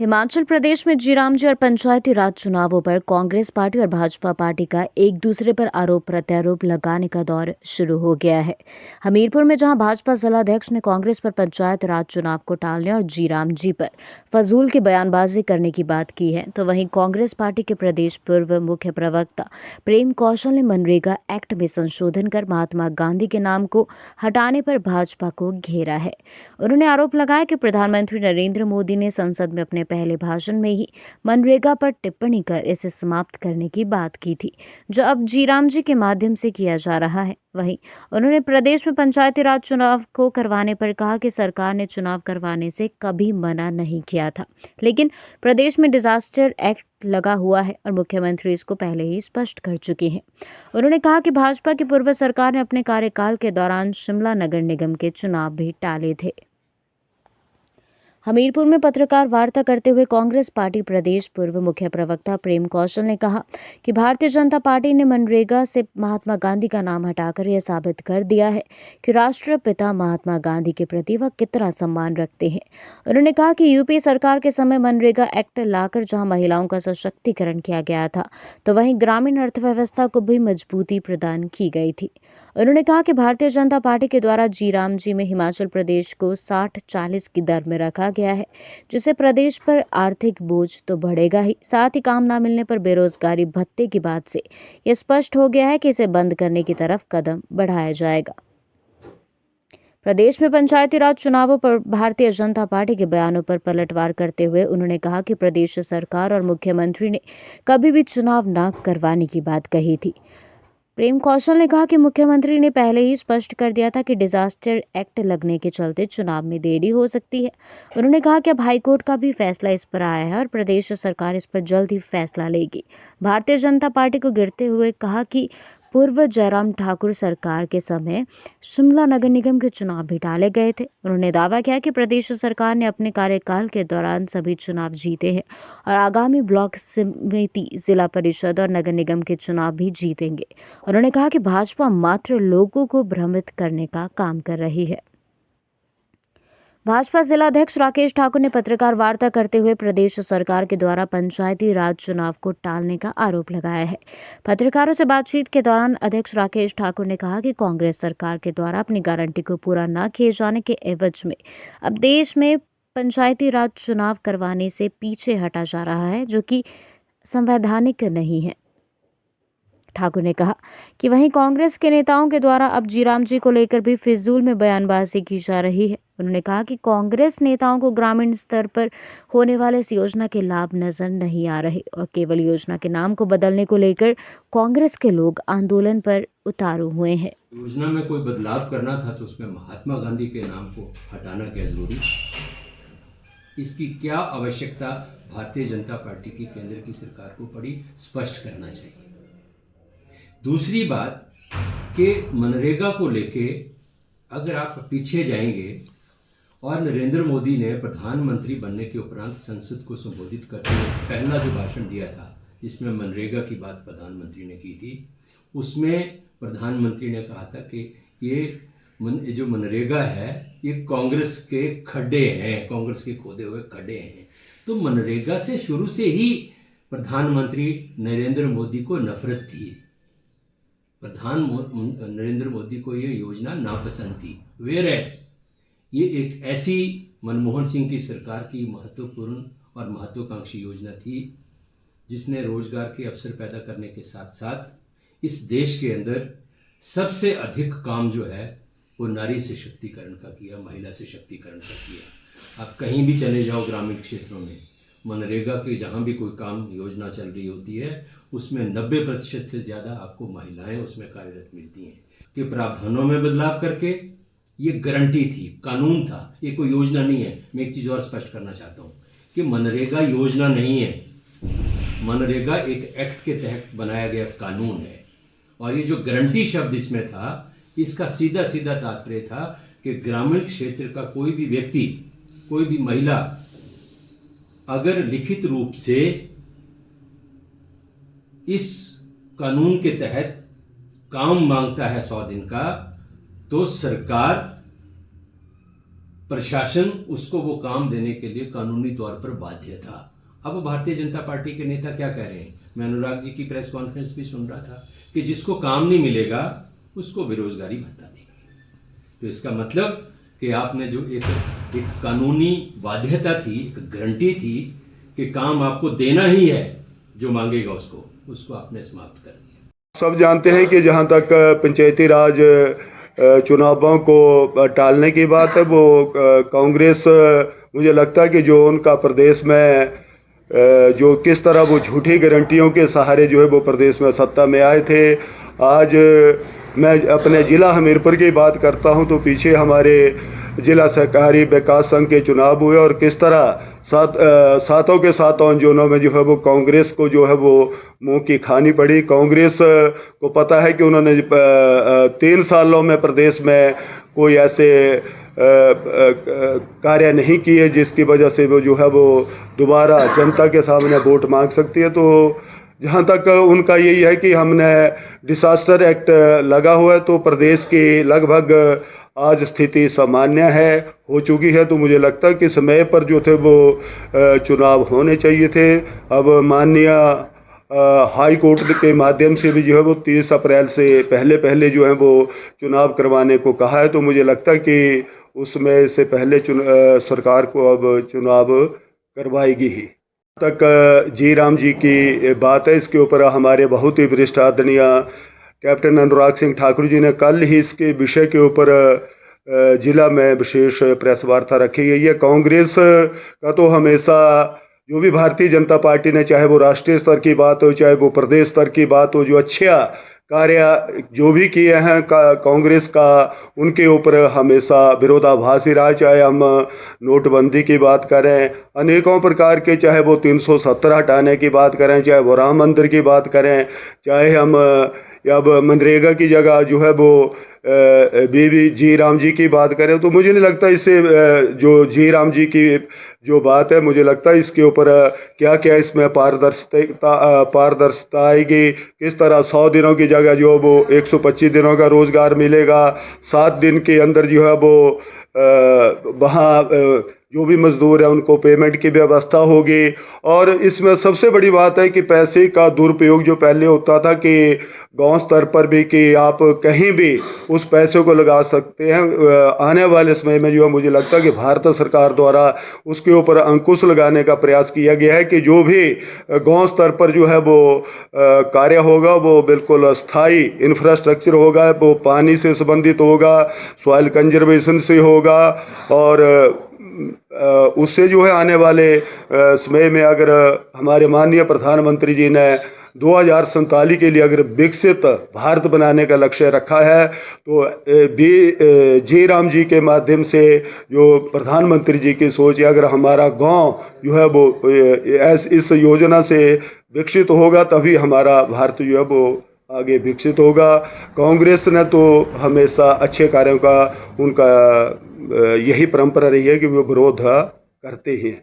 हिमाचल प्रदेश में जीरामजी और पंचायती राज चुनावों पर कांग्रेस पार्टी और भाजपा पार्टी का एक दूसरे पर आरोप प्रत्यारोप लगाने का दौर शुरू हो गया है। हमीरपुर में जहां भाजपा जिलाध्यक्ष ने कांग्रेस पर पंचायत राज चुनाव को टालने और जीरामजी पर फजूल की बयानबाजी करने की बात की है, तो वहीं कांग्रेस पार्टी के प्रदेश पूर्व मुख्य प्रवक्ता प्रेम कौशल ने मनरेगा एक्ट में संशोधन कर महात्मा गांधी के नाम को हटाने पर भाजपा को घेरा है। उन्होंने आरोप लगाया कि प्रधानमंत्री नरेंद्र मोदी ने संसद में अपने पहले भाषण में ही मनरेगा पर टिप्पणी कर इसे समाप्त करने की बात की थी, जो अब जीरामजी के माध्यम से किया जा रहा है। वहीं उन्होंने प्रदेश में पंचायती राज चुनाव को करवाने पर कहा कि सरकार ने चुनाव करवाने से कभी मना नहीं किया था, लेकिन प्रदेश में डिजास्टर एक्ट लगा हुआ है और मुख्यमंत्री इसको पहले ही स्पष्ट कर चुके हैं। उन्होंने कहा कि भाजपा की पूर्व सरकार ने अपने कार्यकाल के दौरान शिमला नगर निगम के चुनाव भी टाले थे। हमीरपुर में पत्रकार वार्ता करते हुए कांग्रेस पार्टी प्रदेश पूर्व मुख्य प्रवक्ता प्रेम कौशल ने कहा कि भारतीय जनता पार्टी ने मनरेगा से महात्मा गांधी का नाम हटाकर यह साबित कर दिया है कि राष्ट्रपिता महात्मा गांधी के प्रति वह कितना सम्मान रखते हैं। उन्होंने कहा कि यूपी सरकार के समय मनरेगा एक्ट लाकर जहां महिलाओं का सशक्तिकरण किया गया था, तो वहीं ग्रामीण अर्थव्यवस्था को भी मजबूती प्रदान की गई थी। उन्होंने कहा कि भारतीय जनता पार्टी के द्वारा जीरामजी में हिमाचल प्रदेश को 60-40 की दर में रखा गया है, जिससे प्रदेश पर आर्थिक बोझ तो बढ़ेगा ही, साथ ही काम न मिलने पर बेरोजगारी भत्ते की बात से यह स्पष्ट हो गया है कि इसे बंद करने की तरफ कदम बढ़ाया जाएगा। प्रदेश में पंचायती राज चुनावों पर भारतीय जनता पार्टी के बयानों पर पलटवार करते हुए उन्होंने कहा कि प्रदेश सरकार और मुख्यमंत्री ने कभी भी चुनाव न करवाने की बात कही थी। प्रेम कौशल ने कहा कि मुख्यमंत्री ने पहले ही स्पष्ट कर दिया था कि डिजास्टर एक्ट लगने के चलते चुनाव में देरी हो सकती है। उन्होंने कहा कि अब हाईकोर्ट का भी फैसला इस पर आया है और प्रदेश सरकार इस पर जल्द ही फैसला लेगी। भारतीय जनता पार्टी को गिरते हुए कहा कि पूर्व जयराम ठाकुर सरकार के समय शिमला नगर निगम के चुनाव भी टाले गए थे। उन्होंने दावा किया कि प्रदेश सरकार ने अपने कार्यकाल के दौरान सभी चुनाव जीते हैं और आगामी ब्लॉक समिति, जिला परिषद और नगर निगम के चुनाव भी जीतेंगे। उन्होंने कहा कि भाजपा मात्र लोगों को भ्रमित करने का काम कर रही है। भाजपा जिलाध्यक्ष राकेश ठाकुर ने पत्रकार वार्ता करते हुए प्रदेश सरकार के द्वारा पंचायती राज चुनाव को टालने का आरोप लगाया है। पत्रकारों से बातचीत के दौरान अध्यक्ष राकेश ठाकुर ने कहा कि कांग्रेस सरकार के द्वारा अपनी गारंटी को पूरा न किए जाने के एवज में अब देश में पंचायती राज चुनाव करवाने से पीछे हटा जा रहा है, जो कि संवैधानिक नहीं है। ठाकुर ने कहा कि वहीं कांग्रेस के नेताओं के द्वारा अब जीरामजी को लेकर भी फिजूल में बयानबाजी की जा रही है। उन्होंने कहा कि कांग्रेस नेताओं को ग्रामीण स्तर पर होने वाले इस योजना के लाभ नजर नहीं आ रहे और केवल योजना के नाम को बदलने को लेकर कांग्रेस के लोग आंदोलन पर उतारू हुए हैं। योजना में कोई बदलाव करना था तो उसमें महात्मा गांधी के नाम को हटाना क्या जरूरी, इसकी क्या आवश्यकता भारतीय जनता पार्टी की केंद्र की सरकार को पड़ी, स्पष्ट करना चाहिए। दूसरी बात कि मनरेगा को लेके अगर आप पीछे जाएंगे और नरेंद्र मोदी ने प्रधानमंत्री बनने के उपरांत संसद को संबोधित करते हुए पहला जो भाषण दिया था जिसमें मनरेगा की बात प्रधानमंत्री ने की थी, उसमें प्रधानमंत्री ने कहा था कि ये जो मनरेगा है ये कांग्रेस के खड्डे हैं, कांग्रेस के खोदे हुए खड्डे हैं। तो मनरेगा से शुरू से ही प्रधानमंत्री नरेंद्र मोदी को नफरत थी। नरेंद्र मोदी को ये योजना नापसंद थी। वेयरएस ये एक ऐसी मनमोहन सिंह की सरकार की महत्वपूर्ण और महत्वाकांक्षी योजना थी जिसने रोजगार के अवसर पैदा करने के साथ साथ इस देश के अंदर सबसे अधिक काम जो है वो नारी सशक्तिकरण का किया, महिला सशक्तिकरण का किया। आप कहीं भी चले जाओ ग्रामीण क्षेत्रों में, मनरेगा की जहाँ भी कोई काम योजना चल रही होती है उसमें 90% से ज़्यादा आपको महिलाएं उसमें कार्यरत मिलती हैं। कि प्रावधानों में बदलाव करके ये गारंटी थी, कानून था, ये कोई योजना नहीं है। मैं एक चीज़ और स्पष्ट करना चाहता हूँ कि मनरेगा योजना नहीं है, मनरेगा एक एक्ट के तहत बनाया गया कानून है। और ये जो गारंटी शब्द इसमें था, इसका सीधा सीधा तात्पर्य था कि ग्रामीण क्षेत्र का कोई भी व्यक्ति, कोई भी महिला अगर लिखित रूप से इस कानून के तहत काम मांगता है 100 दिन का, तो सरकार प्रशासन उसको वो काम देने के लिए कानूनी तौर पर बाध्य था। अब भारतीय जनता पार्टी के नेता क्या कह रहे हैं, मैं अनुराग जी की प्रेस कॉन्फ्रेंस भी सुन रहा था कि जिसको काम नहीं मिलेगा उसको बेरोजगारी भत्ता देंगे। तो इसका मतलब कि आपने जो एक कानूनी बाध्यता थी, एक गारंटी थी कि काम आपको देना ही है, जो मांगेगा उसको आपने समाप्त कर दिया। सब जानते हैं कि जहाँ तक पंचायती राज चुनावों को टालने की बात है, वो कांग्रेस, मुझे लगता है कि जो उनका प्रदेश में जो किस तरह वो झूठी गारंटियों के सहारे जो है वो प्रदेश में सत्ता में आए थे। आज मैं अपने ज़िला हमीरपुर की बात करता हूं तो पीछे हमारे ज़िला सहकारी विकास संघ के चुनाव हुए और किस तरह सातों के सातों जोनों में जो है वो कांग्रेस को जो है वो मुंह की खानी पड़ी। कांग्रेस को पता है कि उन्होंने 3 सालों में प्रदेश में कोई ऐसे कार्य नहीं किए जिसकी वजह से वो जो है वो दोबारा जनता के सामने वोट मांग सकती है। तो जहाँ तक उनका यही है कि हमने डिसास्टर एक्ट लगा हुआ है तो प्रदेश की लगभग आज स्थिति सामान्य है, हो चुकी है। तो मुझे लगता है कि समय पर जो थे वो चुनाव होने चाहिए थे। अब माननीय हाई कोर्ट के माध्यम से भी जो है वो 30 अप्रैल से पहले जो है वो चुनाव करवाने को कहा है। तो मुझे लगता है कि उसमें से पहले सरकार को अब चुनाव करवाएगी ही। तक जी राम जी की बात है, इसके ऊपर हमारे बहुत ही वरिष्ठ आदरणीय कैप्टन अनुराग सिंह ठाकुर जी ने कल ही इसके विषय के ऊपर जिला में विशेष प्रेस वार्ता रखी गई है। कांग्रेस का तो हमेशा जो भी भारतीय जनता पार्टी ने, चाहे वो राष्ट्रीय स्तर की बात हो चाहे वो प्रदेश स्तर की बात हो, जो अच्छा कार्य जो भी किए हैं कांग्रेस का, उनके ऊपर हमेशा विरोधाभास ही रहा। चाहे हम नोटबंदी की बात करें, अनेकों प्रकार के, चाहे वो 370 हटाने की बात करें, चाहे वो राम मंदिर की बात करें, चाहे हम अब मनरेगा की जगह जो है वो बीबी जी राम जी की बात करें, तो मुझे नहीं लगता इससे जो जी राम जी की जो बात है, मुझे लगता है इसके ऊपर क्या क्या इसमें पारदर्शिता आएगी। किस तरह 100 दिनों की जगह जो वो 125 दिनों का रोज़गार मिलेगा, 7 दिन के अंदर जो है वो वहाँ जो भी मज़दूर है उनको पेमेंट की व्यवस्था होगी। और इसमें सबसे बड़ी बात है कि पैसे का दुरुपयोग जो पहले होता था कि गांव स्तर पर भी कि आप कहीं भी उस पैसे को लगा सकते हैं, आने वाले समय में जो है मुझे लगता है कि भारत सरकार द्वारा उसके ऊपर अंकुश लगाने का प्रयास किया गया है कि जो भी गांव स्तर पर जो है वो कार्य होगा वो बिल्कुल स्थायी इंफ्रास्ट्रक्चर होगा, वो पानी से संबंधित होगा, सॉइल कंजर्वेशन से होगा। और उससे जो है आने वाले समय में अगर हमारे माननीय प्रधानमंत्री जी ने 2047 के लिए अगर विकसित भारत बनाने का लक्ष्य रखा है तो जी राम जी के माध्यम से जो प्रधानमंत्री जी की सोच है, अगर हमारा गांव जो है वो इस योजना से विकसित होगा तभी हमारा भारत जो है वो आगे विकसित होगा। कांग्रेस ने तो हमेशा अच्छे कार्यों का उनका यही परंपरा रही है कि वो विरोध करते हैं।